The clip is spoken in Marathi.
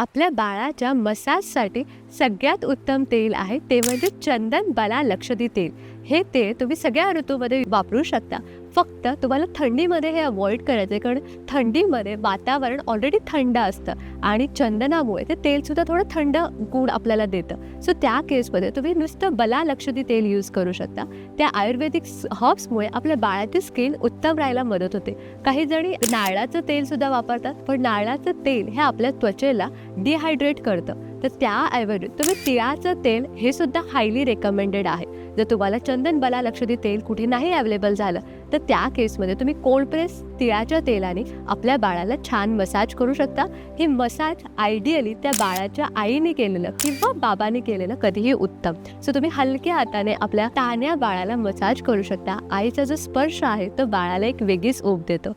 आपल्या बाळाच्या मसाजसाठी सगळ्यात उत्तम तेल आहे ते म्हणजे चंदन बाला लक्षदी तेल. हे तेल तुम्ही सगळ्या ऋतूमध्ये वापरू शकता. फक्त तुम्हाला थंडीमध्ये हे अवॉइड करायचं आहे, कारण थंडीमध्ये वातावरण ऑलरेडी थंड असतं आणि चंदनामुळे ते तेलसुद्धा थोडं थंड गूड आपल्याला देतं. सो त्या केसमध्ये तुम्ही नुसतं बला लक्षदी तेल यूज करू शकता. त्या आयुर्वेदिक हर्ब्समुळे आपल्या बाळाची स्किन उत्तम राहायला मदत होते. काही जणी नारळाचं तेलसुद्धा वापरतात, पण नारळाचं तेल हे आपल्या त्वचेला डिहायड्रेट करतं. तर त्याऐवजी तुम्ही तिळाचं तेल हे सुद्धा हायली रेकमेंडेड आहे. जर तुम्हाला चंदन बला लक्षदी तेल कुठे नाही अवेलेबल झालं तर त्या केसमध्ये तुम्ही कोल्ड प्रेस तिळाच्या तेलाने आपल्या बाळाला छान मसाज करू शकता. हे मसाज आयडियली त्या बाळाच्या आईने केलेलं किंवा बाबांनी केलेलं कधीही उत्तम. सो तुम्ही हलक्या हाताने आपल्या तान्या बाळाला मसाज करू शकता. आईचा जो स्पर्श आहे तो बाळाला एक वेगळीच ऊब देतो.